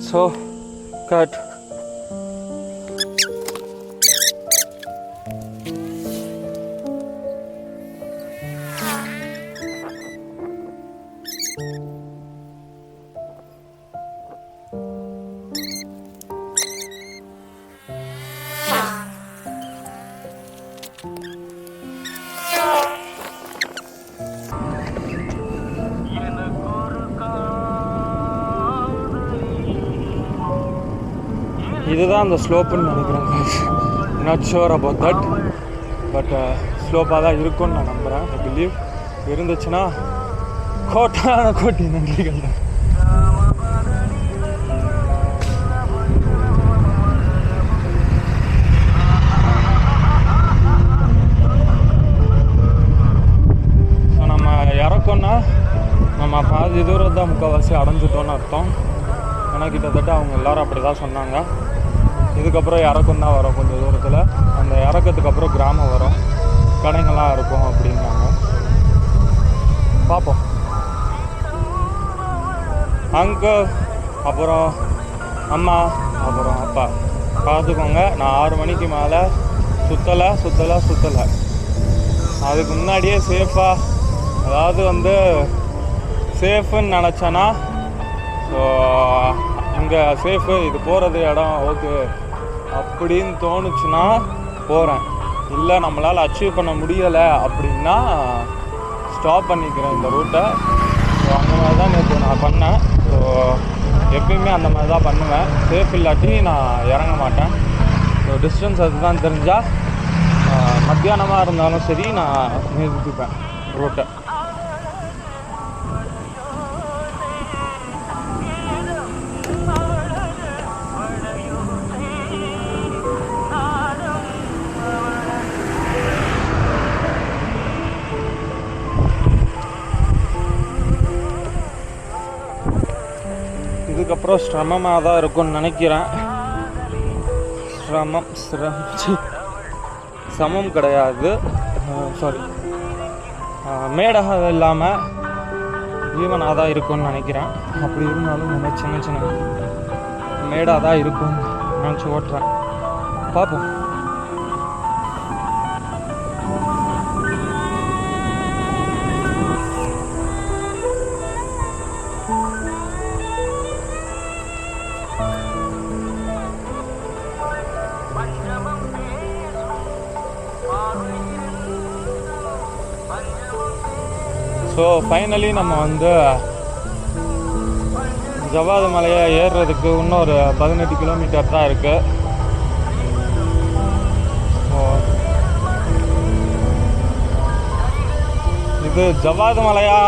So cut. இதுதான் அந்த ஸ்லோப்புன்னு நினைக்கிறேன். Not sure about that, but ஸ்லோப்பாக தான் இருக்கும்னு நான் நம்புகிறேன். I believe. இருந்துச்சுன்னா கோட்டி நன்றிகள் தான். ஸோ நம்ம இறக்கோன்னா நம்ம பாதி தூரம் தான் முக்கால்வாசி அடைஞ்சிட்டோன்னு அர்த்தம். ஏன்னா கிட்டத்தட்ட அவங்க எல்லோரும் அப்படி தான் சொன்னாங்க. இதுக்கப்புறம் இறக்கம் தான் வரும் கொஞ்சம் தூரத்தில். அந்த இறக்கத்துக்கு அப்புறம் கிராமம் வரும், கடைங்கள்லாம் இருக்கும் அப்படின்னாங்க. பார்ப்போம். அங்கிள், அப்புறம் அம்மா, அப்புறம் அப்பா பார்த்துக்கோங்க. நான் 6 மணிக்கு மேலே சுற்றலை. அதுக்கு முன்னாடியே சேஃபாக, அதாவது சேஃபுன்னு நினச்சேன்னா, ஸோ இங்கே சேஃபு, இது போகிறது இடம் ஓகே அப்படின்னு தோணுச்சுன்னா போகிறேன். இல்லை நம்மளால் அச்சீவ் பண்ண முடியலை அப்படின்னா ஸ்டாப் பண்ணிக்கிறேன் இந்த ரூட்டை. ஸோ அந்த மாதிரி தான் நேற்று நான் பண்ணேன். ஸோ எப்பயுமே அந்த மாதிரி தான் பண்ணுவேன். சேஃப் இல்லாட்டி நான் இறங்க மாட்டேன். ஸோ டிஸ்டன்ஸ் அதுதான் தெரிஞ்சால் மத்தியானமாக இருந்தாலும் சரி நான் நிறுத்திப்பேன் ரூட்டை. இதுக்கப்புறம் சிரமமாக தான் இருக்கும்னு நினைக்கிறேன். சமம் கிடையாது, சாரி, மேடாக இல்லாமல் ஈவனாக தான் இருக்கும்னு நினைக்கிறேன். அப்படி இருந்தாலும் சின்ன மேடாக தான் இருக்கும்னு நினச்சி ஓட்டுறேன். பார்ப்போம். ஸோ ஃபைனலி நம்ம ஜவ்வாது மலையை ஏறுறதுக்கு இன்னொரு 18 கிலோமீட்டர் தான் இருக்குது. இது ஜவ்வாது மலையா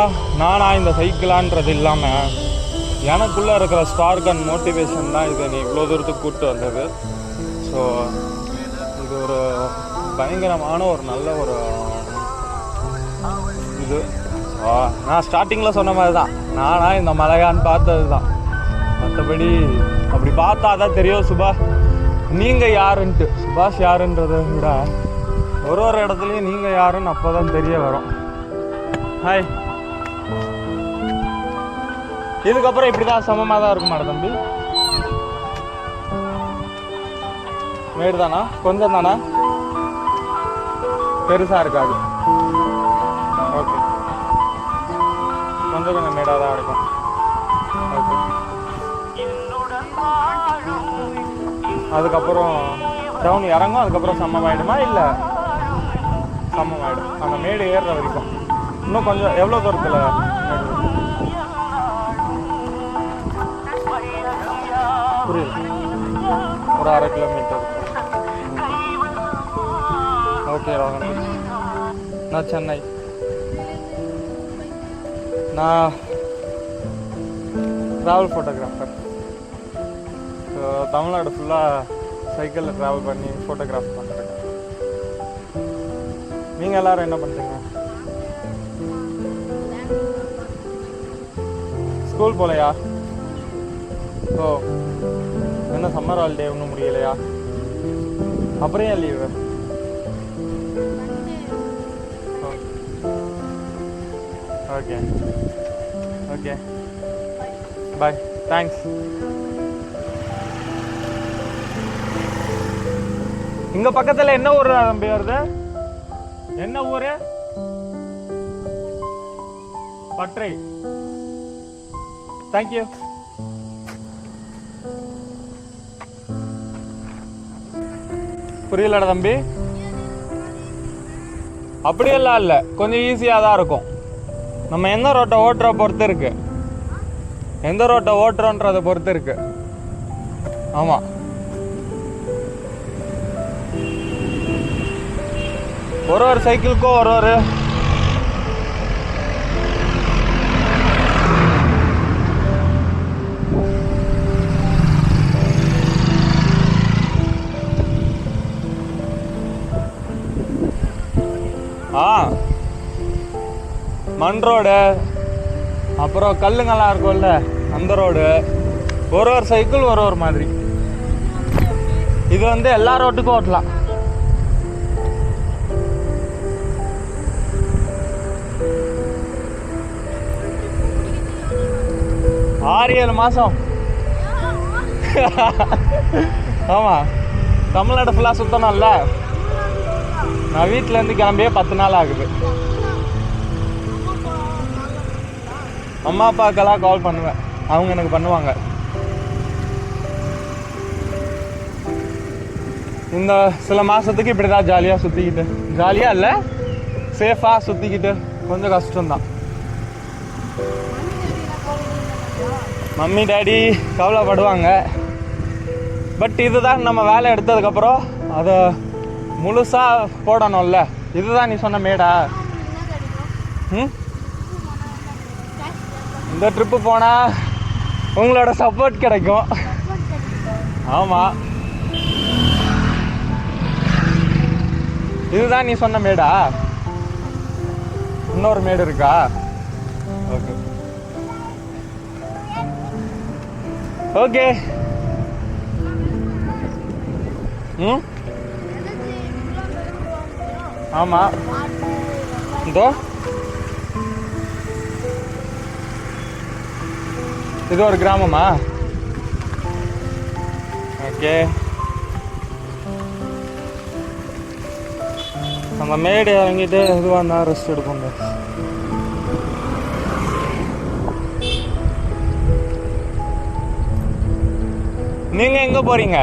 நானா இந்த சைக்கிளான்றது இல்லாமல் எனக்குள்ளே இருக்கிற ஸ்பார்க் அண்ட் மோட்டிவேஷன் தான் இதை நீ இவ்வளோ தூரத்துக்கு கூப்பிட்டு வந்தது. ஸோ இது ஒரு பயங்கரமான ஒரு நல்ல ஒரு இது. நான் ஸ்டார்டிங்கில் சொன்ன மாதிரி தான், நானாக இந்த மலையான்னு பார்த்தது தான். மற்றபடி அப்படி பார்த்தா தான் தெரியும் நீங்கள் யாருன்ட்டு. சுபாஷ் யாருன்றதை விட ஒரு இடத்துலையும் நீங்கள் யாருன்னு அப்போ தான் தெரிய வரும். ஹாய். இதுக்கப்புறம் இப்படி தான் சமமாக தான் இருக்குமாடா தம்பி? மேடு தானா? கொஞ்சம் தானா? பெருசாக இருக்காது. ஓகே, கொஞ்சம் மேடாக தான் இருக்கும். ஓகே, அதுக்கப்புறம் டவுன் இறங்கும். அதுக்கப்புறம் சமமாயிடுமா? இல்லை, சமமாயிடும். அந்த மேடு ஏறுற வரைக்கும் இன்னும் கொஞ்சம். எவ்வளோ தூரத்தில் மேடு? புரியுது, ஒரு 1/2 கிலோமீட்டர். ஓகே ராகன், நான் சென்னை. நான் ட்ராவல் ஃபோட்டோகிராஃபர். தமிழ்நாடு ஃபுல்லாக சைக்கிளில் ட்ராவல் பண்ணி ஃபோட்டோகிராஃப் பண்ணுறேன். நீங்கள் எல்லோரும் என்ன பண்ணுறீங்க? ஸ்கூல் போகலையா? ஓ, என்ன சம்மர் ஹாலிடே ஒன்றும் முடியலையா? அப்புறம் ஏன் லீவு? ஓகே ஓகே, பாய். தேங்க்ஸ். இங்க பக்கத்துல என்ன ஊர் தம்பி வருது? என்ன ஊரு? பட்ரை. தேங்க்யூ. புரியலடா தம்பி. அப்படியெல்லாம் இல்லை, கொஞ்சம் ஈஸியாக தான் இருக்கும். நம்ம எந்த ரோட்டை ஓட்டுற பொறுத்து இருக்கு, எந்த ரோட்டை ஓட்டுறோன்றதை பொறுத்து இருக்கு. ஆமாம், ஒரு ஒரு சைக்கிளுக்கும் ஒரு ஒரு மண் ரோடு, அப்புறம் கல்லுங்கெல்லாம் இருக்கும்ல அந்த ரோடு. ஒரு ஒரு சைக்கிள் ஒரு ஒரு மாதிரி. இது வந்து எல்லா ரோட்டுக்கும் ஓட்டலாம். ஆறு 7 மாதம். ஆமாம், தமிழ்நாடு ஃபுல்லாக சுற்றணும்ல. நான் வீட்டிலேருந்து கிளம்பியே 10 நாள் ஆகுது. அம்மா அப்பாக்கெல்லாம் கால் பண்ணுவேன், அவங்க எனக்கு பண்ணுவாங்க. இந்த சில மாதத்துக்கு இப்படி தான் ஜாலியாக சுற்றிக்கிட்டு, ஜாலியாக இல்லை சேஃபாக சுற்றிக்கிட்டு கொஞ்சம் கஷ்டம்தான். Mummy daddy கவலைப்படுவாங்க. பட் இதுதான் நம்ம வேலை எடுத்ததுக்கப்புறம் அதை முழுசாக போடணும்ல. இதுதான் நீ சொன்ன மேடா. இந்த ட்ரிப்பு போனால் உங்களோட சப்போர்ட் கிடைக்கும். ஆமாம், இதுதான் நீ சொன்ன மேடா. இன்னொரு மேடு இருக்கா? Okay okay. ஆமாம், இதோ இது ஒரு கிராமமா? ஓகே, நம்ம மேடு இறங்கிட்டு இதுவாக இருந்தால் ரெஸ்ட் எடுப்போங்க. நீங்க எங்க போறீங்க?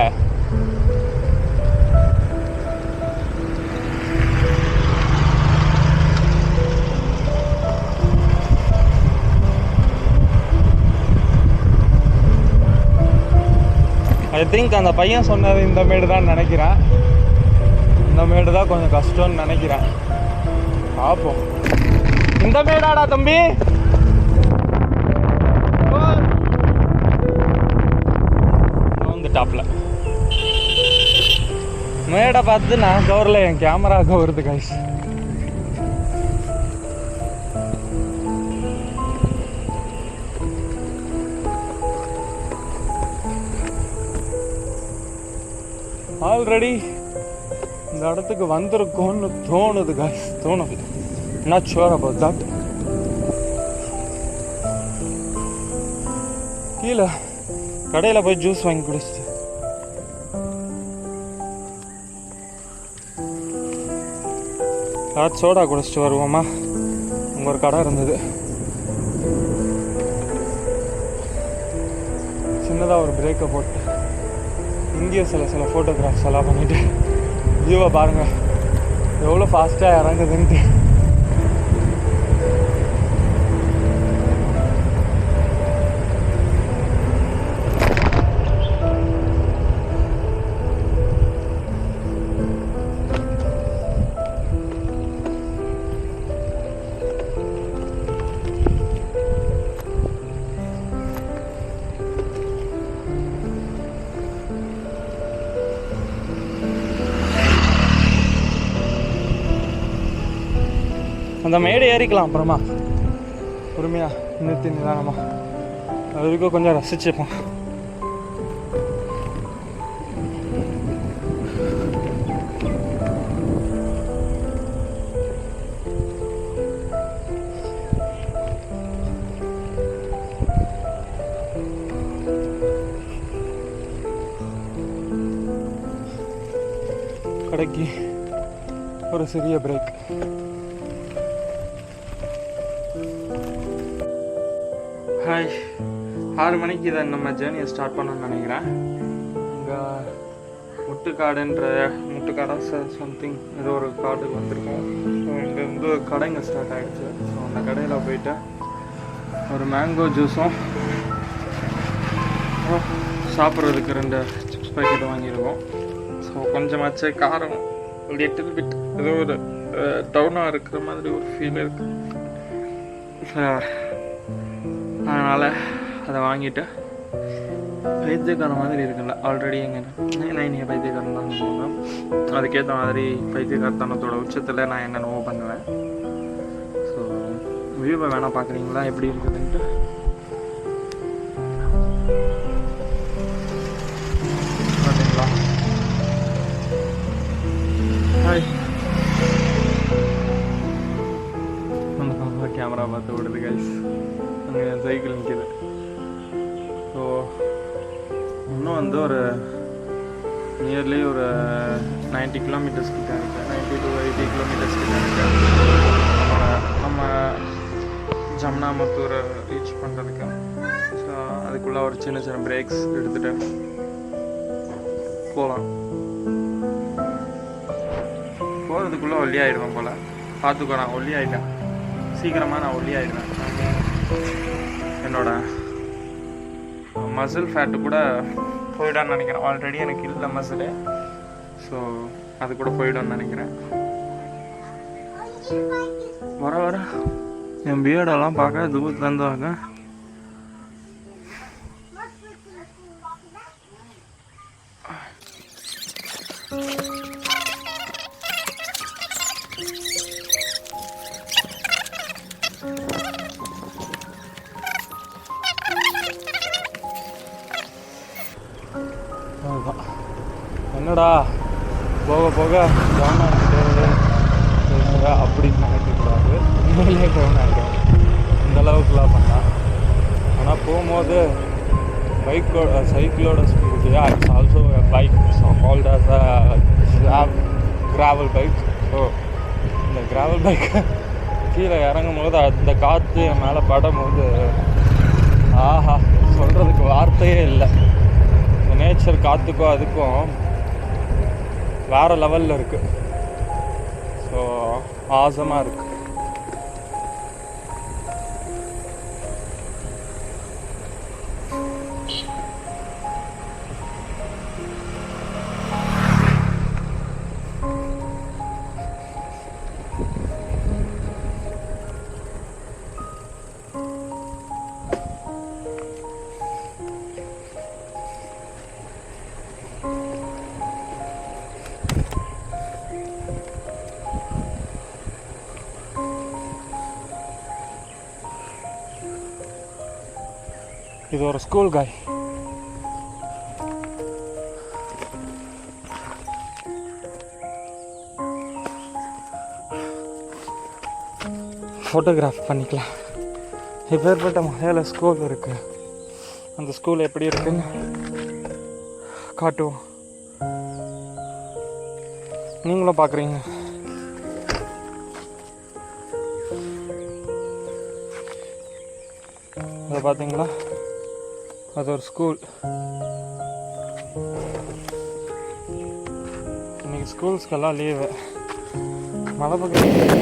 ஐ திங்க் அந்த பையன் சொன்னது இந்த மேடு தான் நினைக்கிறேன். இந்த மேடு தான் கொஞ்சம் கஷ்டம்னு நினைக்கிறேன். பார்ப்போம். இந்த மேடாடா தம்பி? வந்து டாப்ல மேடை பார்த்து நான் கவரில் என் கேமரா கவருது கைஸ். ஆல்ரெடி இந்த இடத்துக்கு வந்திருக்கோன்னு தோணுது கைஸ், தோணுது. Not sure about that. கீழே கடையில் போய் ஜூஸ் வாங்கி குடிச்சிட்டு சோடா குடிச்சிட்டு வருவோமா? அங்கே ஒரு கடை இருந்தது, சின்னதாக ஒரு பிரேக்கை போட்டு இங்கேயே சில ஃபோட்டோகிராஃப்ஸ் எல்லாம் பண்ணிவிட்டு வியூவை பாருங்கள் எவ்வளோ ஃபாஸ்ட்டாக இறங்குதுன்ட்டு. அந்த மேடை ஏறிக்கலாம் அப்புறமா பொறுமையாக நிறுத்தி நிதானமா. அது வரைக்கும் கொஞ்சம் ரசிச்சுப்போம். கடைக்கு ஒரு சிறிய பிரேக். ஹாய், 6 மணிக்கு இதை நம்ம ஜேர்னியை ஸ்டார்ட் பண்ணணும்னு நினைக்கிறேன். இங்கே முட்டுக்காடா சம்திங் ஏதோ ஒரு காட்டுக்கு வந்திருக்கோம். ஸோ இங்கே வந்து ஒரு கடைங்க ஸ்டார்ட் ஆகிடுச்சு. ஸோ அந்த கடையில் போயிட்டு ஒரு மேங்கோ ஜூஸும் சாப்பிட்றதுக்கு 2 சிப்ஸ் பாக்கெட் வாங்கியிருக்கோம். ஸோ கொஞ்சமாச்சு காரம் லிட்டில் பிட் ஏதோ ஒரு டவுனாக இருக்கிற மாதிரி ஒரு ஃபீல் இருக்குது. அதனால் அதை வாங்கிட்டு பைத்தியக்காரன் மாதிரி இருக்குல்ல, ஆல்ரெடி எங்கள் இனி பைத்தியக்காரன் தான் சொல்லுவேன். அதுக்கேற்ற மாதிரி பைத்தியக்காரத்தனத்தோட உச்சத்தில் நான் என்னென்னவோ பண்ணுவேன். ஸோ வியூவை வேணால் பார்க்குறீங்களா எப்படி இருக்குதுன்ட்டு? பார்த்தீங்களா? ஹாய், அந்த பாப்பா கேமரா பார்த்து விடுது கைஸ். அங்கே சைக்கிள் நிற்கிது. ஸோ இன்னும் வந்து ஒரு நியர்லி ஒரு 90 கிலோமீட்டர்ஸ் கிட்ட இருக்குது. 90 to 80 கிலோமீட்டர்ஸ் கிட்ட இருக்குது நம்ம ஜம்னாமத்தூரை ரீச் பண்ணுறதுக்கு. ஸோ அதுக்குள்ளே ஒரு சின்ன சின்ன பிரேக்ஸ் எடுத்துகிட்டு போகலாம். போகிறதுக்குள்ளே ஒல்லி ஆகிடுவேன் போல். பார்த்துக்கோ, நான் ஒல்லி ஆகிட்டேன். சீக்கிரமாக நான் ஒல்லி ஆகிடுவேன். என்னோட மசில் ஃபேட்டு கூட போயிடான்னு நினைக்கிறேன். ஆல்ரெடி எனக்கு இல்லை மசில். ஸோ அது கூட போயிடும்னு நினைக்கிறேன். வர வர என் பியர்டெல்லாம் பார்க்க தூரத்துலேருந்து வாங்க. அதுதான் என்னடா போக போக கவனம் அப்படின்னு நினைக்கக்கூடாது. உண்மையிலேயே கவனம் ஆகிடும் இந்தளவுக்குலாம் பண்ணால். ஆனால் போகும்போது சைக்கிளோட speed it's also bike. So called as a gravel bike. So இந்த கிராவல் பைக்கை கீழே இறங்கும் போது அந்த காற்று என் மேலே படும்போது ஆஹா, சொல்கிறதுக்கு வார்த்தையே இல்லை. இந்த நேச்சர் காற்றுக்கும் அதுக்கும் வேறு லெவலில் இருக்குது. ஸோ ஆசமாக இருக்குது. இது ஒரு ஸ்கூல் காய். ஃபோட்டோகிராஃப் பண்ணிக்கலாம். இப்பேற்பட்ட மலையாள ஸ்கூல் இருக்குது. அந்த ஸ்கூல் எப்படி இருக்குன்னு காட்டுவோம். நீங்களும் பார்க்குறீங்க. அதை பார்த்தீங்களா? அது ஒரு ஸ்கூல். இன்னைக்கு ஸ்கூல்ஸ்க்கெல்லாம் லீவு. மழை பக்கம்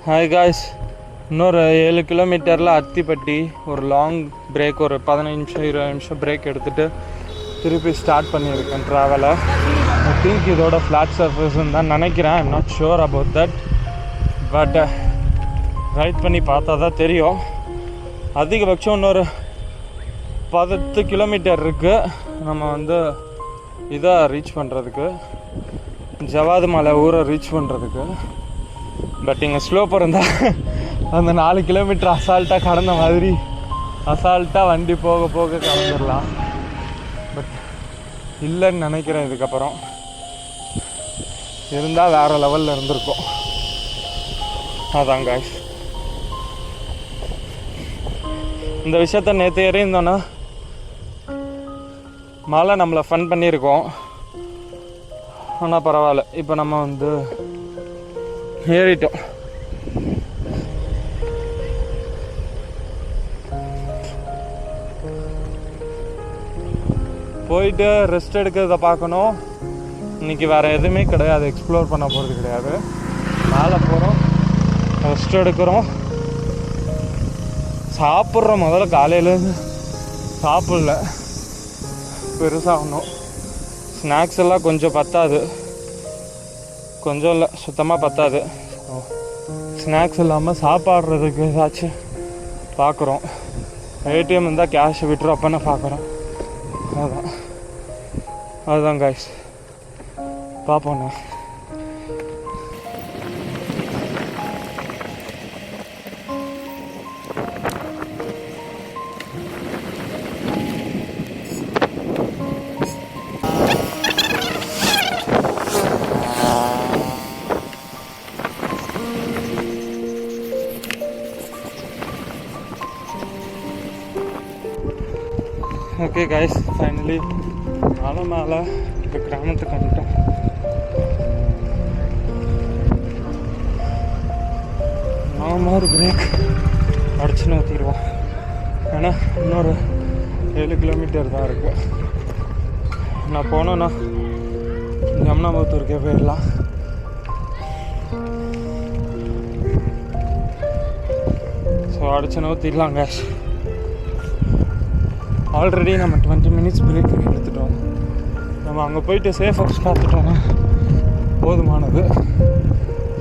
Hi guys, இன்னொரு 7 கிலோமீட்டரில் அத்திப்பட்டி ஒரு லாங் பிரேக், ஒரு 15 நிமிஷம் 20 நிமிஷம் பிரேக் எடுத்துகிட்டு திருப்பி ஸ்டார்ட் பண்ணியிருக்கேன் ட்ராவலை. ஐ திங்க் இதோட ஃப்ளாட் சர்ஃபேஸ்ன்னு தான் நினைக்கிறேன். I'm not sure about that, but right பண்ணி பார்த்தா தான் தெரியும். அதிகபட்சம் இன்னொரு 10 கிலோமீட்டர் இருக்குது நம்ம இதை ரீச் பண்ணுறதுக்கு, ஜவாது மலை ஊரை ரீச் பண்ணுறதுக்கு. பட் இங்கே ஸ்லோப் இருந்தால் அந்த 4 கிலோமீட்டர் அசால்ட்டாக கடந்த மாதிரி அசால்ட்டாக வண்டி போக போக கடந்துடலாம். பட் இல்லைன்னு நினைக்கிறேன். இதுக்கப்புறம் இருந்தால் வேறு லெவலில் இருந்திருக்கும். அதான் காய்ஸ், இந்த விஷயத்த நேற்று எறிந்தோன்னா மழை நம்மளை ஃபன் பண்ணியிருக்கோம். ஆனால் பரவாயில்ல, இப்போ நம்ம ஏறிட்டோம். போயிட்டு ரெஸ்ட் எடுக்கிறத பார்க்கணும். இன்றைக்கி வேறு எதுவுமே கிடையாது, எக்ஸ்ப்ளோர் பண்ண போகிறது கிடையாது. மேலே போகிறோம், ரெஸ்ட் எடுக்கிறோம், சாப்பிட்றோம். முதல்ல காலையிலேருந்து சாப்பிடல பெருசாக ஒன்றும். ஸ்நாக்ஸ் எல்லாம் கொஞ்சம் பத்தாது, கொஞ்சம் இல்லை சுத்தமாக பத்தாது. ஸ்நாக்ஸ் இல்லாமல் சாப்பாடுறதுக்கு ஏதாச்சும் பார்க்குறோம். ஏடிஎம் இருந்தால் கேஷ் விட்ரு அப்போன்னு பார்க்குறோம். அதுதான் காய்ஸ், பார்ப்போண்ணா. ஓகே கைஸ், ஃபைனலி மேலே இப்போ கிராமத்துக்கு வந்துட்டோம். நாம ஒரு பிரேக் அடிச்சுன்னு ஊற்றிடுவோம். ஏன்னா இன்னொரு 7 கிலோமீட்டர் தான் இருக்குது. நான் போனோன்னா யமுனாபுத்தூருக்கே போயிடலாம். ஸோ அடிச்சுன்னு ஊற்றிடலாம் கேஷ். ஆல்ரெடி நம்ம 20 மினிட்ஸ் பிரேக் எடுத்துட்டோம். நம்ம அங்கே போயிட்டு சேஃப் ஹவுஸ் பார்த்துட்டோன்னா போதுமானது.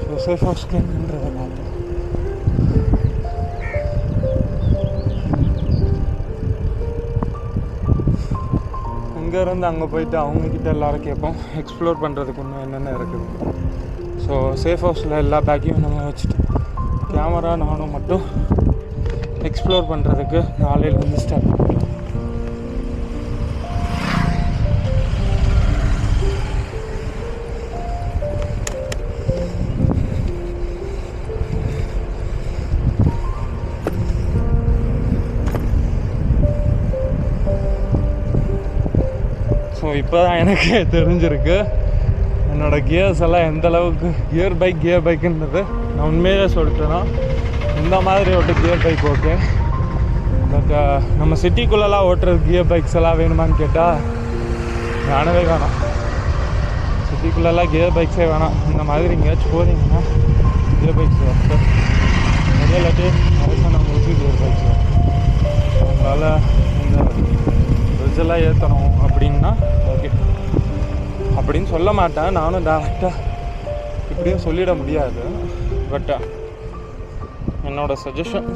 ஸோ சேஃப் ஹவுஸ்க்கு என்னன்றதை பார்த்தோம். அங்கேருந்து அங்கே போயிட்டு அவங்கக்கிட்ட எல்லோரும் கேட்போம் எக்ஸ்ப்ளோர் பண்ணுறதுக்கு இன்னும் என்னென்ன இருக்குது. ஸோ சேஃப் ஹவுஸில் எல்லா பேக்கையும் நம்ம வச்சுட்டு கேமரா நானும் மட்டும் எக்ஸ்ப்ளோர் பண்ணுறதுக்கு நாளையிலேருந்து ஸ்டார்ட் பண்ணிக்கலாம். ஸோ இப்போ தான் எனக்கு தெரிஞ்சிருக்கு என்னோடய கியர்ஸ் எல்லாம் எந்த அளவுக்கு கியர் பைக்குன்றது. நான் உண்மையிலே சொல்லிட்டேன்னா இந்த மாதிரி ஓட்டு கியர் பைக் ஓகே. பட் நம்ம சிட்டிக்குள்ளெல்லாம் ஓட்டுறது கியர் பைக்ஸ் எல்லாம் வேணுமான்னு கேட்டால் வேணவே வேணாம். சிட்டிக்குள்ளெல்லாம் கியர் பைக்ஸே வேணாம். இந்த மாதிரி எங்கேயாச்சும் போகிறீங்கன்னா கியர் பைக்ஸ் வந்து நிறைய இல்லாட்டி அரசாங்கம் வச்சு கியர் பைக்ஸ் அதனால் இந்த ரிஜெல்லாம் ஏற்றணும் அப்படின்னா ஓகே அப்படின்னு சொல்ல மாட்டேன். நானும் டேரெக்டாக இப்படியும் சொல்லிட முடியாது. பட் என்னோடய சஜஷன்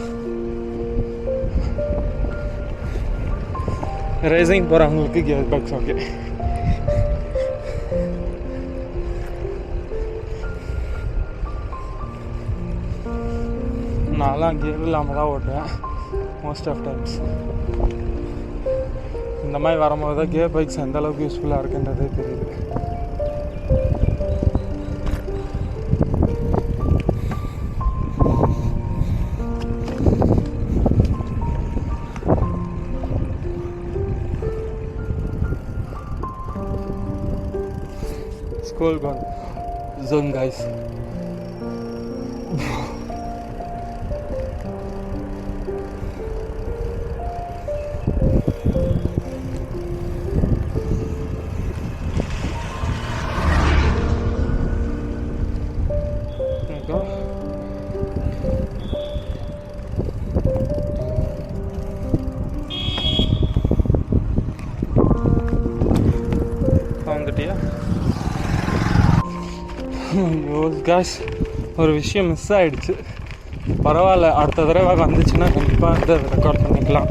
ரேசிங் போகிறவங்களுக்கு கியர் பைக்ஸ் ஓகே. நான்லாம் கியர் இல்லாமல் தான் ஓட்டுவேன் மோஸ்ட் ஆஃப் டைம்ஸ். இந்த மாதிரி வரும்போது தான் கியர் பைக்ஸ் எந்த அளவுக்கு யூஸ்ஃபுல்லாக இருக்குன்றதே தெரியுது. School gone zone guys. ஐயோ காய்ஸ், ஒரு விஷயம் மிஸ் ஆகிடுச்சு. பரவாயில்ல, அடுத்த தடவை வந்துச்சுன்னா கண்டிப்பாக வந்து அதை ரெக்கார்ட் பண்ணிக்கலாம்.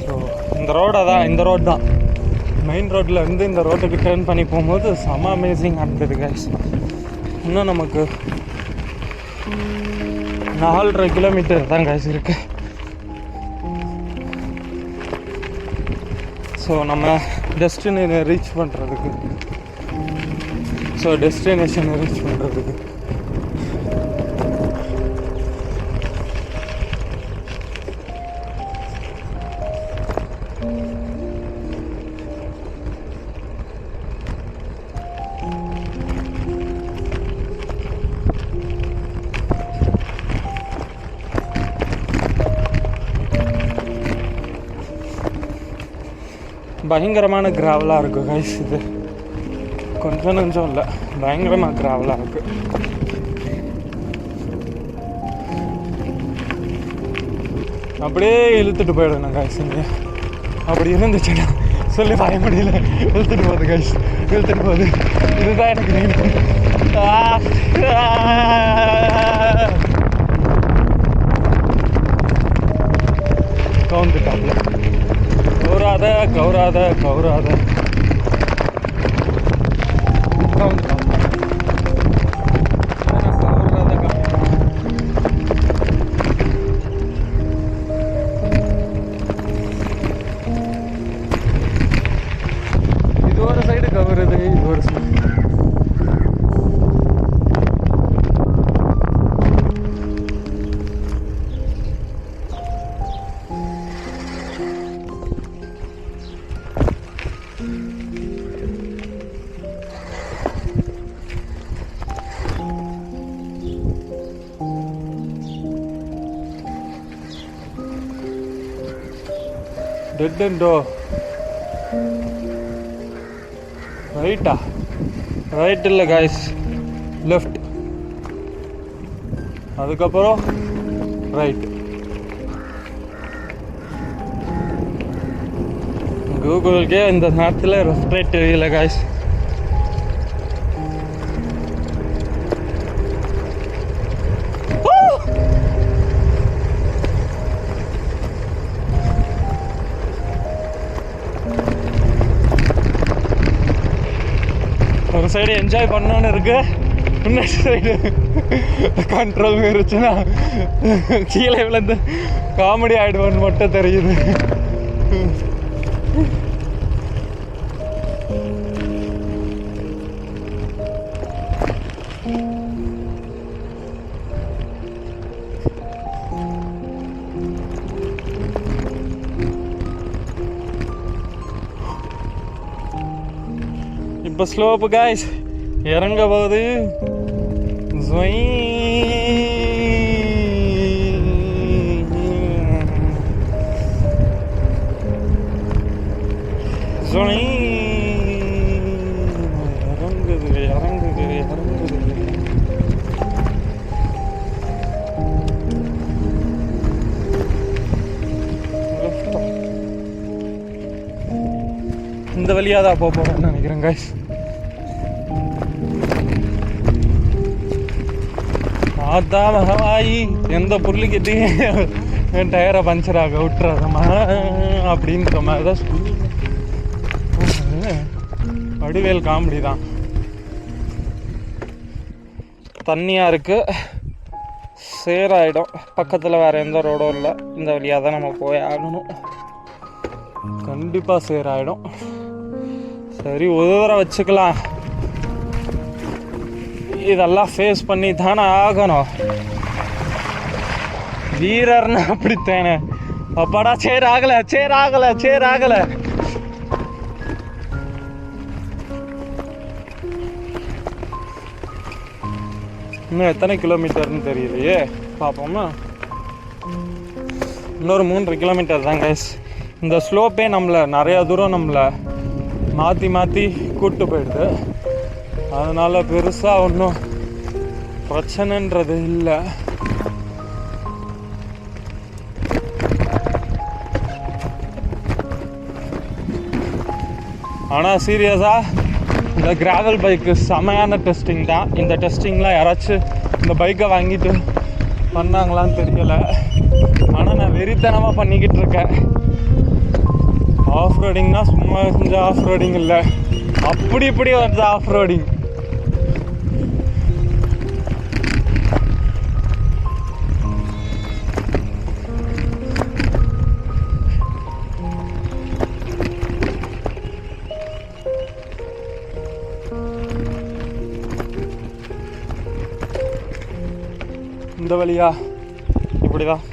ஸோ இந்த ரோடு தான் மெயின் ரோட்டில் இருந்து இந்த ரோட்டுக்கு டர்ன் பண்ணி போகும்போது செம அமேசிங்காக இருந்தது காய்ஸ். இன்னும் நமக்கு 4.5 கிலோமீட்டர் தான் காய்ஸ் இருக்குது. ஸோ நம்ம டெஸ்டினேஷனை ரீச் பண்ணுறதுக்கு பயங்கரமான கிராவலாக இருக்குது கைஸ். இது கொஞ்சம் இல்லை, பயங்கரமாக கிராவலாக இருக்குது. அப்படியே இழுத்துட்டு போயிடணும் கைஸ். இங்கே அப்படி இருந்துச்சுன்னா சொல்லி பாய முடியல, இழுத்துட்டு போகுது கைஸ், இழுத்துட்டு போகுது. இதுதான் எனக்கு கவுந்துட்டாப்ல. கௌராத இது ஒரு சைடு கவுருது, இது ஒரு சைடு. டெட் எண்டோ ரைட் இல்லை காய்ஸ், லெஃப்ட், அதுக்கப்புறம் ரைட். கூகுளுக்கே இந்த நேரத்தில் லெஃப்ட் ரைட் தெரியல காய்ஸ். ஒரு சைடு என்ஜாய் பண்ணணுன்னு இருக்கு, இன்னொரு சைடு கண்ட்ரோல் இருந்துச்சுன்னா கீழே விழுந்து காமெடி ஆகிடுவோன்னு மட்டும் தெரியுது. இப்போ ஸ்லோப்பு காய்ஸ், இறங்க போகுது. இறங்குது. இந்த வழியாக தான் போகிறேன்னு நினைக்கிறேன் காய்ஸ். அதான் மகவாயி, எந்த புள்ளிக்கிட்டையும் என் டயரை பஞ்சராக விட்டுறாதம்மா அப்படின்ற மாதிரி தான் சொல்லி. வடிவேல் காமெடி தான். தண்ணியாக இருக்குது, சேராயிடும். பக்கத்தில் வேறு எந்த ரோடும் இல்லை, இந்த வழியாக தான் நம்ம போய் ஆகணும். கண்டிப்பாக சேராயிடும். சரி, உதவ வச்சுக்கலாம். இதெல்லாம் ஃபேஸ் பண்ணி தானே ஆகணும். வீரர்னு அப்படித்தானே. அப்பாடா, சேர் ஆகலை. இன்னும் எத்தனை கிலோமீட்டர்னு தெரியலையே, பார்ப்போமா. இன்னொரு 3.5 கிலோமீட்டர் தான் கைஸ். இந்த ஸ்லோப்பே நிறையா தூரம் நம்மளை மாற்றி கூப்பிட்டு போயிடுது. அதனால் பெருசாக ஒன்றும் பிரச்சனைன்றது இல்லை. ஆனால் சீரியஸாக இந்த கிராவல் பைக்கு செமையான டெஸ்டிங் தான். இந்த டெஸ்டிங்லாம் யாராச்சும் இந்த பைக்கை வாங்கிட்டு பண்ணாங்களான்னு தெரியலை. ஆனால் நான் வெறித்தனமாக பண்ணிக்கிட்டு இருக்கேன். ஆஃப் ரோடிங்னா சும்மா கொஞ்சம் ஆஃப் ரோடிங் இல்லை, அப்படி இப்படி வந்து ஆஃப் ரோடிங். இந்த வழியா இப்படிதான்.